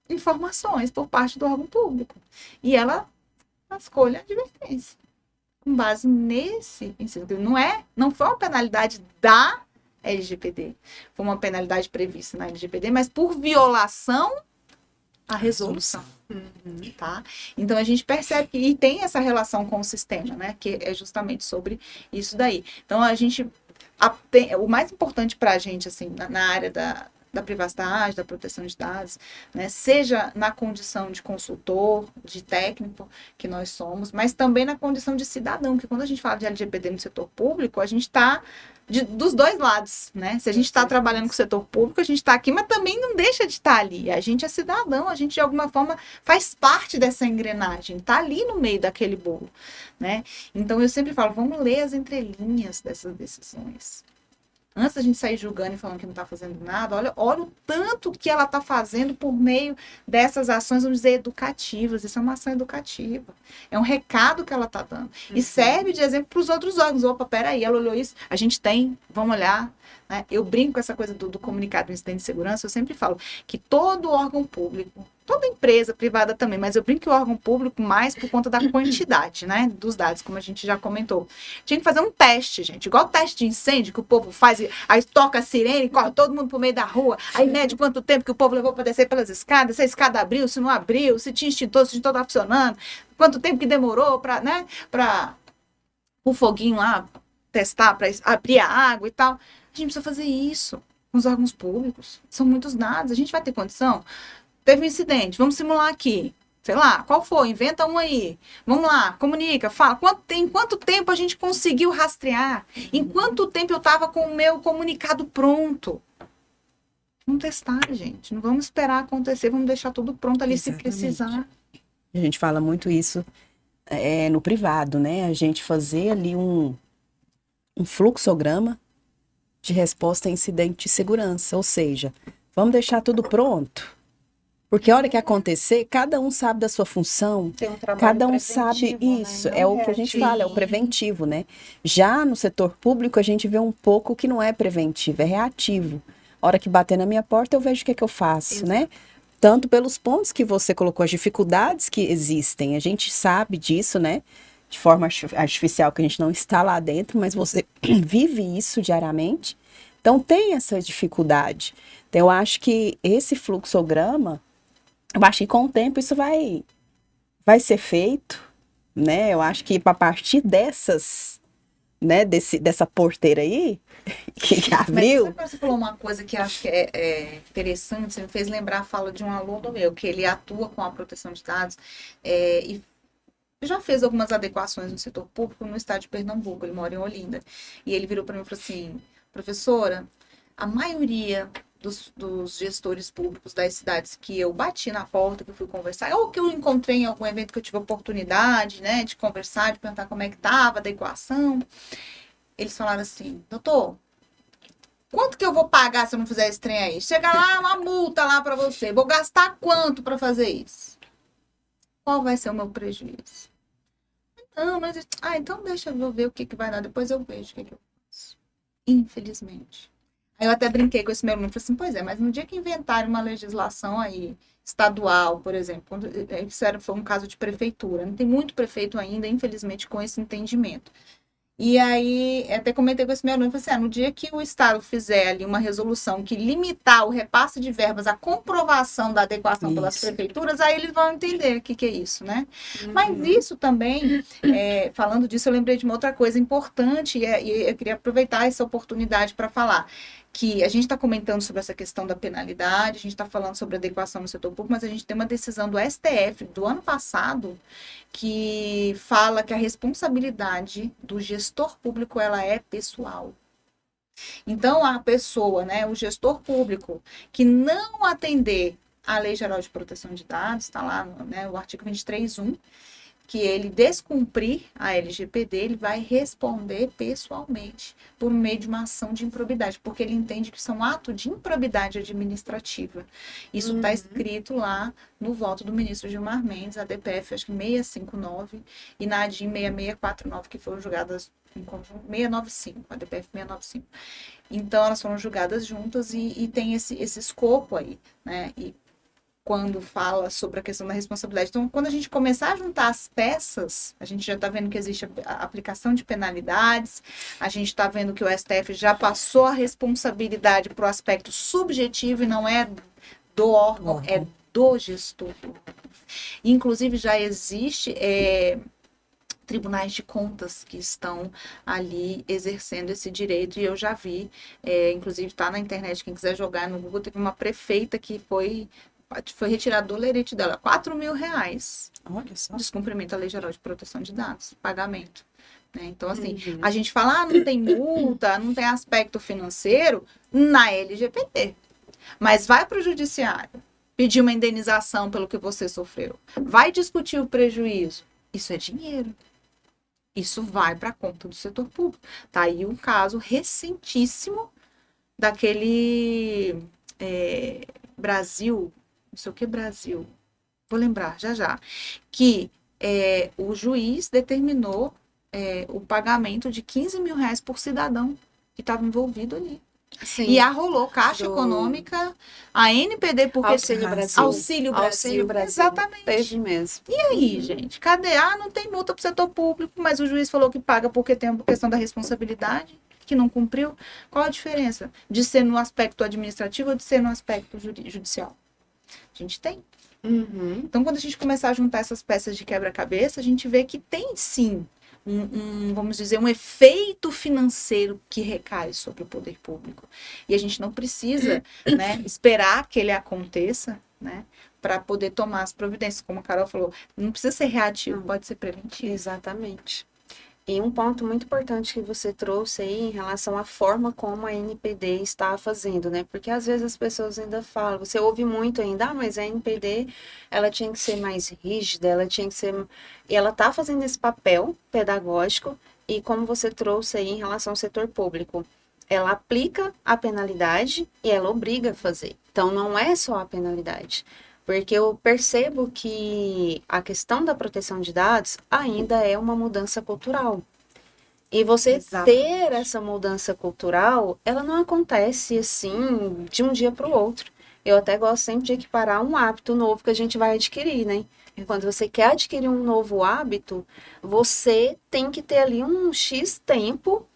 informações por parte do órgão público. E ela escolhe a advertência. Com base nesse ensino. Não foi uma penalidade da LGPD. Foi uma penalidade prevista na LGPD, mas por violação à resolução. Tá? Então, a gente percebe que e tem essa relação com o sistema, né? Que é justamente sobre isso daí. Então, o mais importante para a gente, assim, na área da privacidade, da proteção de dados, né? Seja na condição de consultor, de técnico, que nós somos, mas também na condição de cidadão, que quando a gente fala de LGPD no setor público, a gente está dos 2 lados, né? Se a gente está trabalhando com o setor público, a gente está aqui, mas também não deixa de estar ali. A gente é cidadão, a gente de alguma forma faz parte dessa engrenagem, está ali no meio daquele bolo, né? Então eu sempre falo, vamos ler as entrelinhas dessas decisões. Antes da gente sair julgando e falando que não está fazendo nada, olha o tanto que ela está fazendo por meio dessas ações, vamos dizer, educativas. Isso é uma ação educativa. É um recado que ela está dando. E serve de exemplo para os outros órgãos. Opa, peraí, ela olhou isso, a gente tem, vamos olhar. Né? Eu brinco com essa coisa do comunicado do incidente de segurança, eu sempre falo que todo órgão público, toda empresa privada também, mas eu brinco que o órgão público mais por conta da quantidade, né, dos dados, como a gente já comentou. Tinha que fazer um teste, gente, igual o teste de incêndio que o povo faz, aí toca a sirene, corre todo mundo pro meio da rua, aí mede quanto tempo que o povo levou para descer pelas escadas, se a escada abriu, se não abriu, se tinha extintor, se o extintor estava funcionando, quanto tempo que demorou para o foguinho lá testar, para abrir a água e tal. A gente precisa fazer isso com os órgãos públicos. São muitos dados. A gente vai ter condição? Teve um incidente, vamos simular aqui. Sei lá, qual foi? Inventa um aí. Vamos lá, comunica, fala. Em quanto tempo a gente conseguiu rastrear? Em quanto tempo eu estava com o meu comunicado pronto? Vamos testar, gente. Não vamos esperar acontecer, vamos deixar tudo pronto ali Exatamente. se precisar. A gente fala muito isso no privado, né? A gente fazer ali um fluxograma de resposta a incidente de segurança. Ou seja, vamos deixar tudo pronto. Porque a hora que acontecer, cada um sabe da sua função, Tem um trabalho cada um sabe preventivo, né? isso. Não É o que a gente fala, é o reativo. preventivo, né? Já no setor público, a gente vê um pouco que não é preventivo, é reativo. A hora que bater na minha porta, eu vejo o que é que eu faço, né? Tanto pelos pontos que você colocou, as dificuldades que existem. A gente sabe disso, né? De forma artificial, que a gente não está lá dentro, mas você vive isso diariamente. Então, tem essa dificuldade. Então, eu acho que esse fluxograma, eu acho que com o tempo isso vai ser feito, né? Eu acho que a partir dessas, né, dessa porteira aí, que Mas abriu, sabe quando você falou uma coisa que eu acho que é interessante? Você me fez lembrar a fala de um aluno meu, que ele atua com a proteção de dados e já fez algumas adequações no setor público no estado de Pernambuco, ele mora em Olinda. E ele virou para mim e falou assim, professora, a maioria dos gestores públicos das cidades que eu bati na porta, que eu fui conversar, ou que eu encontrei em algum evento que eu tive oportunidade, né, de conversar, de perguntar como é que estava a adequação, eles falaram assim, doutor, quanto que eu vou pagar se eu não fizer esse trem aí? Chega lá, uma multa lá para você, vou gastar quanto para fazer isso? Qual vai ser o meu prejuízo? Não, mas... então deixa eu ver o que vai dar, depois eu vejo o que eu faço. Infelizmente. Aí eu até brinquei com esse meu aluno, falei assim, pois é, mas no dia que inventarem uma legislação aí, estadual, por exemplo, foi um caso de prefeitura, não tem muito prefeito ainda, infelizmente, com esse entendimento. E aí, até comentei com esse meu aluno, falei assim, no dia que o Estado fizer ali uma resolução que limitar o repasse de verbas à comprovação da adequação pelas Isso. prefeituras, aí eles vão entender o que é isso, né? Mas isso também, falando disso, eu lembrei de uma outra coisa importante, e eu queria aproveitar essa oportunidade para falar que a gente está comentando sobre essa questão da penalidade, a gente está falando sobre adequação no setor público, mas a gente tem uma decisão do STF do ano passado que fala que a responsabilidade do gestor público ela é pessoal. Então, a pessoa, né, o gestor público, que não atender à Lei Geral de Proteção de Dados, está lá, né, o artigo 23.1, que ele descumprir a LGPD, ele vai responder pessoalmente por meio de uma ação de improbidade, porque ele entende que isso é um ato de improbidade administrativa. Isso está escrito lá no voto do ministro Gilmar Mendes, a DPF, acho que 659, e na ADIM 6649, que foram julgadas em conjunto, 695, a DPF 695. Então, elas foram julgadas juntas e tem esse escopo aí, né? E quando fala sobre a questão da responsabilidade. Então, quando a gente começar a juntar as peças, a gente já está vendo que existe a aplicação de penalidades, a gente está vendo que o STF já passou a responsabilidade para o aspecto subjetivo e não é do órgão, é do gestor. Inclusive, já existe tribunais de contas que estão ali exercendo esse direito, e eu já vi, inclusive está na internet, quem quiser jogar no Google, teve uma prefeita que foi retirado do lerite dela, R$4.000. Olha só. Descumprimento da Lei Geral de Proteção de Dados, pagamento. Né? Então, assim, a gente fala, não tem multa, não tem aspecto financeiro na LGPD. Mas vai para o judiciário pedir uma indenização pelo que você sofreu. Vai discutir o prejuízo. Isso é dinheiro. Isso vai para a conta do setor público. Tá aí um caso recentíssimo daquele Brasil, não sei o que Brasil, vou lembrar já, que o juiz determinou o pagamento de R$15.000 por cidadão que estava envolvido ali. Sim. E arrolou Caixa Econômica, a NPD, porque... Auxílio Brasil. Auxílio Brasil. Exatamente. Teve mesmo. E aí, gente? Cadê? Não tem multa para o setor público, mas o juiz falou que paga porque tem a questão da responsabilidade, que não cumpriu. Qual a diferença de ser no aspecto administrativo ou de ser no aspecto judicial? A gente tem. Então, quando a gente começar a juntar essas peças de quebra-cabeça, a gente vê que tem, sim, vamos dizer, um efeito financeiro que recai sobre o poder público. E a gente não precisa, né, esperar que ele aconteça, né, para poder tomar as providências. Como a Carol falou, não precisa ser reativo, pode ser preventivo. Exatamente. E um ponto muito importante que você trouxe aí em relação à forma como a NPD está fazendo, né? Porque às vezes as pessoas ainda falam, você ouve muito ainda, mas a NPD, ela tinha que ser mais rígida, ela tinha que ser... E ela está fazendo esse papel pedagógico, e como você trouxe aí em relação ao setor público, ela aplica a penalidade e ela obriga a fazer. Então, não é só a penalidade. Porque eu percebo que a questão da proteção de dados ainda é uma mudança cultural. E você Exatamente. ter essa mudança cultural, ela não acontece assim de um dia para o outro. Eu até gosto sempre de equiparar um hábito novo que a gente vai adquirir, né? Quando você quer adquirir um novo hábito, você tem que ter ali um X tempo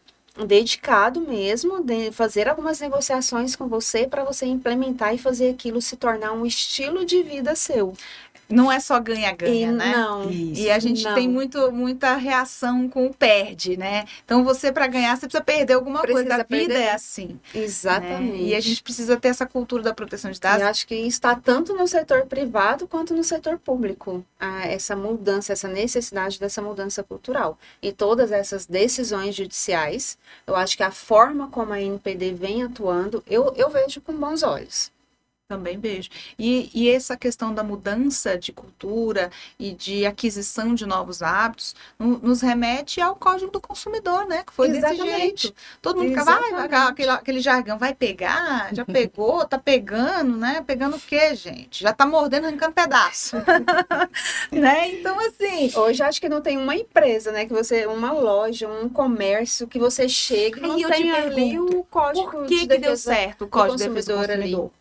dedicado mesmo, de fazer algumas negociações com você para você implementar e fazer aquilo se tornar um estilo de vida seu. Não é só E ganha-ganha, né? não, E a gente tem não. muita reação com o perde, né? Então, você, para ganhar, você precisa perder alguma coisa. Precisa A vida perder. é assim, né? Exatamente. E a gente precisa ter essa cultura da proteção de E dados. acho que está tanto no setor privado quanto no setor público, essa mudança, essa necessidade dessa mudança cultural. E todas essas decisões judiciais, eu acho que a forma como a NPD vem atuando, eu vejo com bons olhos. Também vejo. E essa questão da mudança de cultura e de aquisição de novos hábitos nos remete ao Código do Consumidor, né? Que foi desse Exatamente. jeito. Todo mundo fica, Exatamente. aquele jargão, vai pegar? Já pegou? Tá pegando, né? Pegando o quê, gente? Já tá mordendo, arrancando pedaço. Né? Então, assim, Hoje acho que não tem uma empresa, né, que você, uma loja, um comércio que você chega e aí não eu te tem ali pergunto, o Código por de que que deu Defesa certo o do Código de Defesa do Consumidor ali. Consumidor?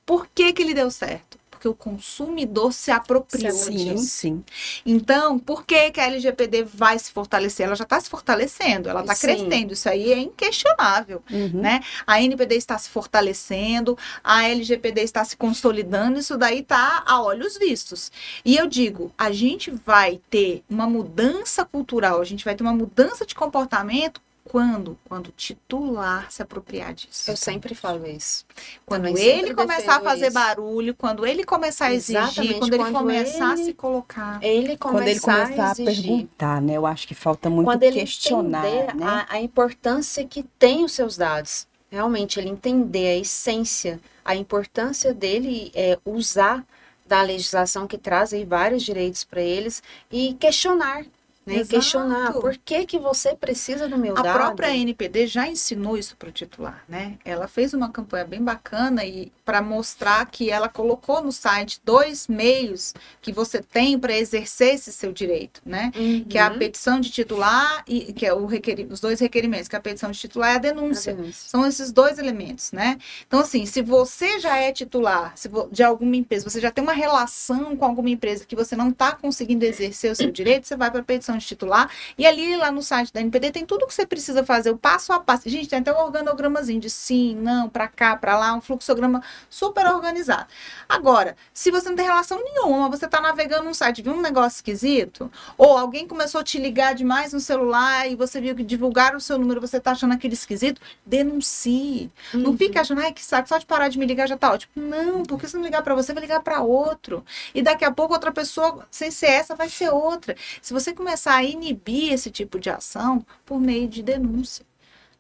Por que que ele deu certo? Porque o consumidor se apropriou Sim, disso. sim. Então, por que que a LGPD vai se fortalecer? Ela já está se fortalecendo, ela está Sim. crescendo, isso aí é inquestionável, Uhum. né? A NPD está se fortalecendo, a LGPD está se consolidando, isso daí está a olhos vistos. E eu digo, a gente vai ter uma mudança cultural, a gente vai ter uma mudança de comportamento quando? Quando o titular se apropriar disso. Eu sempre falo isso. Quando Também ele sempre começar a defendo fazer isso. barulho, quando ele começar a exigir, Exatamente, quando ele quando começar a ele- se colocar. Ele Quando ele começar começar a exigir. perguntar, né? Eu acho que falta muito Quando ele questionar, entender né? a importância que tem os seus dados. Realmente, ele entender a essência, a importância dele usar da legislação que traz aí vários direitos para eles e questionar, né? Exato. Questionar por que que você precisa do meu A dado. própria NPD já ensinou isso para o titular, né? Ela fez uma campanha bem bacana e para mostrar que ela colocou no site 2 meios que você tem para exercer esse seu direito, né? Que é a Uhum. petição de titular e que é os 2 requerimentos, que é a petição de titular e a denúncia. A denúncia. São esses 2 elementos, né? Então, assim, se você já é titular de alguma empresa, você já tem uma relação com alguma empresa que você não está conseguindo exercer o seu direito, você vai para a petição de titular e ali lá no site da NPD tem tudo que você precisa fazer, o passo a passo. Gente, tem até um organogramazinho de sim, não, para cá, para lá, um fluxograma super organizado. Agora, se você não tem relação nenhuma, você está navegando num site, viu um negócio esquisito, ou alguém começou a te ligar demais no celular e você viu que divulgaram o seu número, você está achando aquele esquisito, denuncie. Não fique achando, ai, que saco, só de parar de me ligar já tá ótimo. Não, porque se não ligar para você, vai ligar para outro. E daqui a pouco outra pessoa, sem ser essa, vai ser outra. Se você começar a inibir esse tipo de ação por meio de denúncia.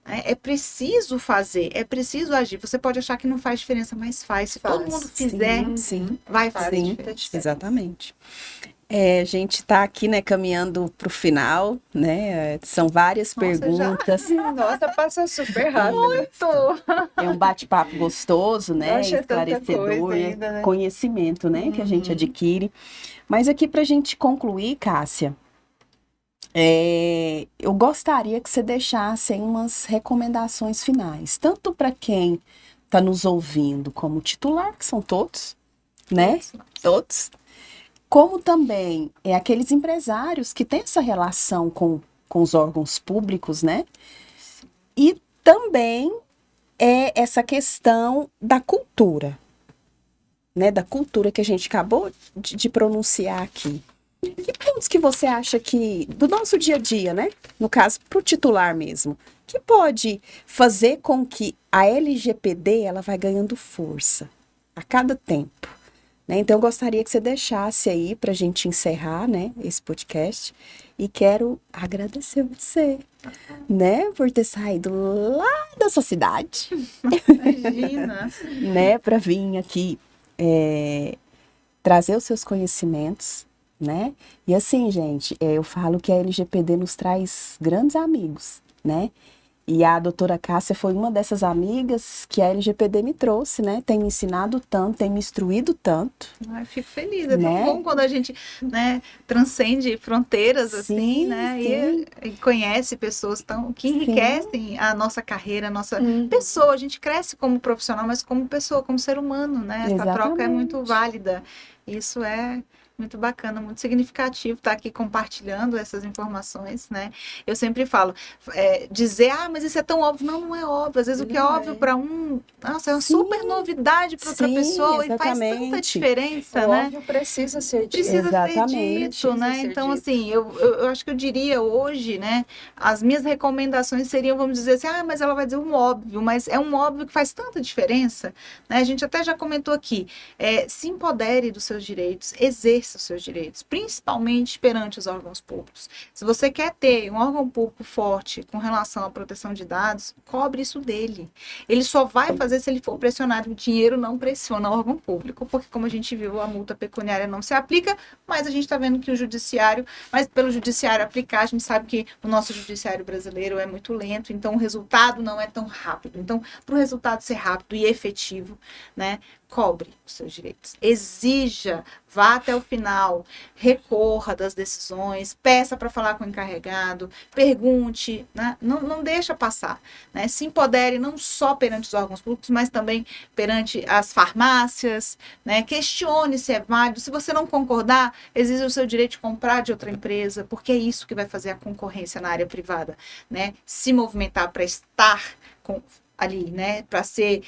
É preciso fazer, é preciso agir. Você pode achar que não faz diferença, mas faz. Se todo mundo fizer, Sim, vai Faz fazer sim, diferença. exatamente. A gente está aqui, né, caminhando para o final, né? São várias Nossa, perguntas. Nossa, passa super rápido. É um bate-papo gostoso, né? Nossa, é tanta Esclarecedor, coisa ainda, né? conhecimento, né? Que a gente adquire. Mas aqui para a gente concluir, Cássia, eu gostaria que você deixasse aí umas recomendações finais, tanto para quem está nos ouvindo como titular, que são todos, né? Todos. Como também aqueles empresários que têm essa relação com os órgãos públicos, né? E também essa questão da cultura, né? Da cultura que a gente acabou de pronunciar aqui. Que pontos que você acha que, do nosso dia a dia, né? No caso, para o titular mesmo, que pode fazer com que a LGPD ela vai ganhando força a cada tempo, né? Então, eu gostaria que você deixasse aí para a gente encerrar, né, esse podcast. E quero agradecer você, né, por ter saído lá da sua cidade, Imagina. né, para vir aqui trazer os seus conhecimentos, né? E assim, gente, eu falo que a LGPD nos traz grandes amigos, né? E a doutora Cássia foi uma dessas amigas que a LGPD me trouxe, né? Tem me ensinado tanto, tem me instruído tanto. Ai, fico feliz, é Né? tão bom quando a gente, né, transcende fronteiras, Sim, assim, né, sim. e conhece pessoas que Sim. enriquecem a nossa carreira, a nossa Uhum. pessoa. A gente cresce como profissional, mas como pessoa, como ser humano, né? Essa troca é muito Exatamente. válida. Isso é muito bacana, muito significativo estar aqui compartilhando essas informações, né? Eu sempre falo, dizer, mas isso é tão óbvio. Não, não é óbvio. Às vezes o que é Não óbvio é. para um, nossa, é uma Sim. super novidade para outra Sim, pessoa e faz tanta exatamente. diferença, O né? óbvio precisa ser dito. Precisa ser Exatamente. dito, né? Precisa ser Então, dito. assim, eu acho que eu diria hoje, né? As minhas recomendações seriam, vamos dizer assim, mas ela vai dizer um óbvio, mas é um óbvio que faz tanta diferença, né? A gente até já comentou aqui, se empodere dos seus direitos, exerça os seus direitos, principalmente perante os órgãos públicos. Se você quer ter um órgão público forte com relação à proteção de dados, cobre isso dele. Ele só vai fazer se ele for pressionado. O dinheiro não pressiona o órgão público, porque como a gente viu, a multa pecuniária não se aplica, mas a gente está vendo que o judiciário, mas pelo judiciário aplicar, a gente sabe que o nosso judiciário brasileiro é muito lento, então o resultado não é tão rápido. Então, para o resultado ser rápido e efetivo, né, cobre os seus direitos, exija, vá até o final, recorra das decisões, peça para falar com o encarregado, pergunte, né? Não deixa passar, né? Se empodere não só perante os órgãos públicos, mas também perante as farmácias, né? Questione se é válido, se você não concordar, exija o seu direito de comprar de outra empresa, porque é isso que vai fazer a concorrência na área privada, né? Se movimentar para estar ali, né, para ser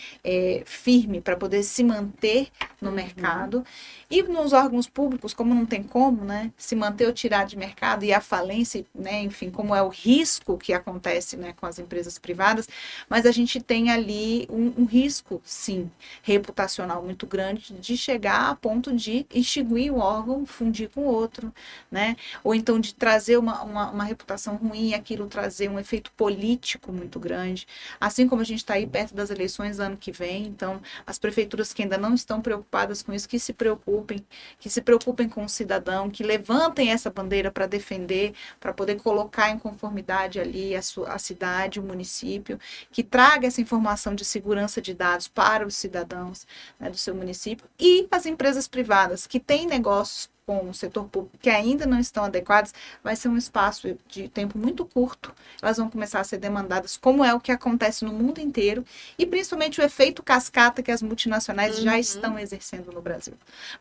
firme, para poder se manter no mercado. E nos órgãos públicos, como não tem como, né, se manter ou tirar de mercado e a falência, né, enfim, como é o risco que acontece, né, com as empresas privadas, mas a gente tem ali um risco, sim, reputacional muito grande de chegar a ponto de extinguir o órgão, fundir com outro, né, ou então de trazer uma reputação ruim e aquilo trazer um efeito político muito grande, assim como a gente está aí perto das eleições ano que vem, então as prefeituras que ainda não estão preocupadas com isso, que se preocupem com o cidadão, que levantem essa bandeira para defender, para poder colocar em conformidade ali a cidade, o município, que traga essa informação de segurança de dados para os cidadãos, né, do seu município, e as empresas privadas que têm negócios com o setor público que ainda não estão adequados, vai ser um espaço de tempo muito curto, elas vão começar a ser demandadas, como é o que acontece no mundo inteiro, e principalmente o efeito cascata que as multinacionais já estão exercendo no Brasil.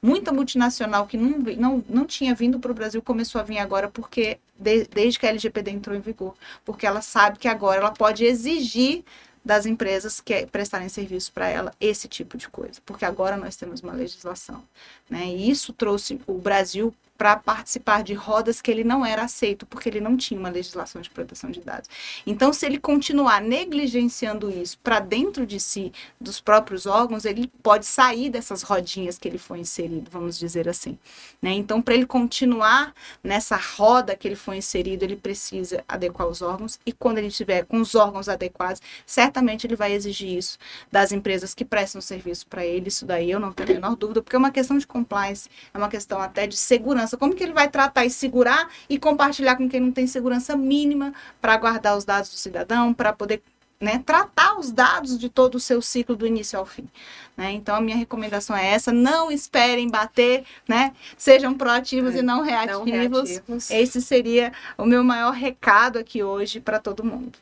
Muita multinacional que não tinha vindo para o Brasil começou a vir agora porque desde que a LGPD entrou em vigor, porque ela sabe que agora ela pode exigir das empresas que prestarem serviço para ela esse tipo de coisa, porque agora nós temos uma legislação, né? E isso trouxe o Brasil para participar de rodas que ele não era aceito, porque ele não tinha uma legislação de proteção de dados. Então, se ele continuar negligenciando isso para dentro de si, dos próprios órgãos, ele pode sair dessas rodinhas que ele foi inserido, vamos dizer assim, né? Então, para ele continuar nessa roda que ele foi inserido, ele precisa adequar os órgãos, e quando ele estiver com os órgãos adequados, certamente ele vai exigir isso das empresas que prestam serviço para ele. Isso daí eu não tenho a menor dúvida, porque é uma questão de compliance, é uma questão até de segurança. Como que ele vai tratar e segurar e compartilhar com quem não tem segurança mínima para guardar os dados do cidadão, para poder, né, tratar os dados de todo o seu ciclo do início ao fim, né? Então a minha recomendação é essa: não esperem bater, né? Sejam proativos e não reativos. Esse seria o meu maior recado aqui hoje para todo mundo.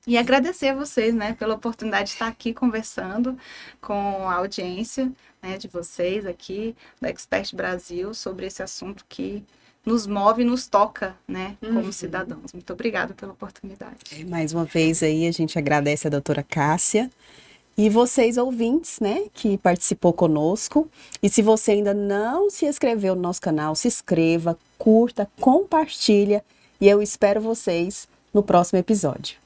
E agradecer a vocês, né, pela oportunidade de estar aqui conversando com a audiência, né, de vocês aqui, da Expert Brasil, sobre esse assunto que nos move e nos toca, né, como cidadãos. Muito obrigada pela oportunidade. Mais uma vez aí, a gente agradece a doutora Cássia. E vocês, ouvintes, né, que participou conosco. E se você ainda não se inscreveu no nosso canal, se inscreva, curta, compartilha. E eu espero vocês no próximo episódio.